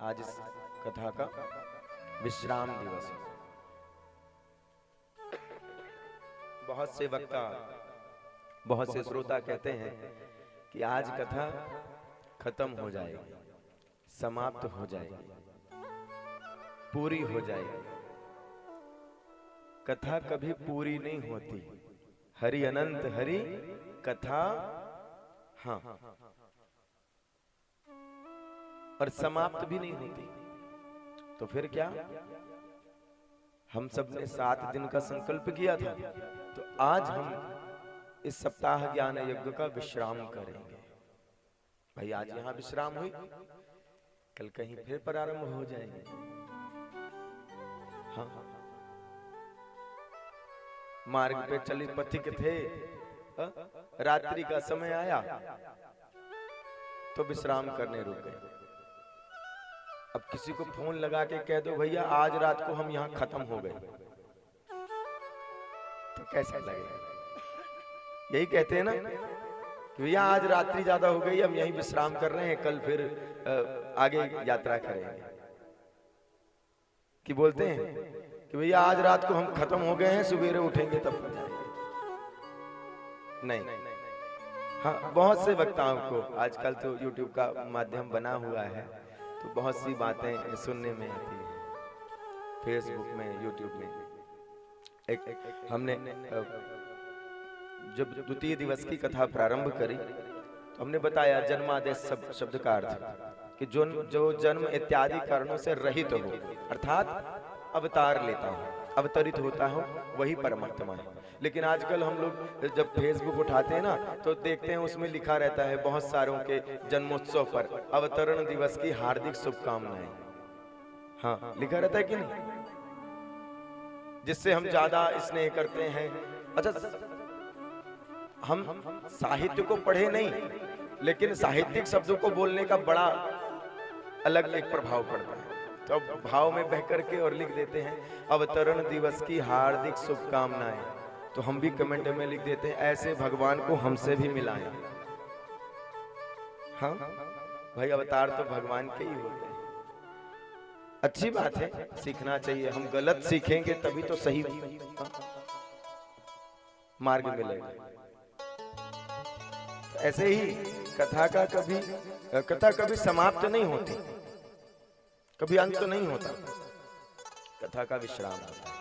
आज इस कथा का विश्राम दिवस है। बहुत से वक्ता, बहुत से श्रोता कहते हैं कि आज कथा खत्म हो जाएगी, समाप्त हो जाएगी, पूरी हो जाएगी। कथा कभी पूरी नहीं होती। हरि अनंत हरि कथा, हाँ, और समाप्त भी नहीं होती। तो फिर क्या? हम सब ने 7 दिन का संकल्प किया था, तो आज हम इस सप्ताह ज्ञान यज्ञ का विश्राम करेंगे। भाई आज यहाँ विश्राम हुई, कल कहीं फिर प्रारंभ हो जाएंगे। हाँ, मार्ग पे चले पथिक थे, रात्रि का समय आया तो विश्राम करने रुक गए। अब किसी को फोन लगा के कह दो भैया आज रात को हम यहाँ खत्म हो गए, तो कैसा लगेगा? यही कहते हैं ना कि भैया आज रात्रि ज्यादा हो गई, हम यहीं विश्राम कर रहे हैं, कल फिर आगे यात्रा करेंगे। कि बोलते हैं कि भैया आज रात को हम खत्म हो गए हैं, सवेरे उठेंगे तब हो जाएंगे। नहीं, हाँ, बहुत से वक्ताओं को आजकल तो YouTube का माध्यम बना हुआ है, तो बहुत सी बातें सुनने में आती है। फेसबुक में, YouTube में एक हमने जब द्वितीय दिवस की कथा प्रारंभ करी तो हमने बताया जन्मादेश शब्द का अर्थ कि जो जन्म इत्यादि कारणों से रहित हो, अर्थात अवतार लेता हूँ, अवतरित होता हूँ, वही परमात्मा है। लेकिन आजकल हम लोग जब फेसबुक उठाते हैं ना, तो देखते हैं उसमें लिखा रहता है बहुत सारों के जन्मोत्सव पर अवतरण दिवस की हार्दिक शुभकामनाएं। हाँ, लिखा रहता है कि नहीं? जिससे हम ज्यादा स्नेह करते हैं। अच्छा, हम साहित्य को पढ़े नहीं, लेकिन साहित्यिक शब्दों को बोलने का बड़ा अलग एक प्रभाव पड़ता है। तो अब भाव में बह करके और लिख देते हैं अवतरण दिवस की हार्दिक शुभकामनाएं। तो हम भी कमेंट में लिख देते हैं ऐसे भगवान को हमसे भी मिलाएं। हाँ भाई, अवतार तो भगवान के ही होते हैं। अच्छी बात है, सीखना चाहिए। हम गलत सीखेंगे तभी तो सही मार्ग मिलेगा। ऐसे ही कथा कभी समाप्त नहीं होती, कभी अंत नहीं होता, कथा का विश्राम होता है।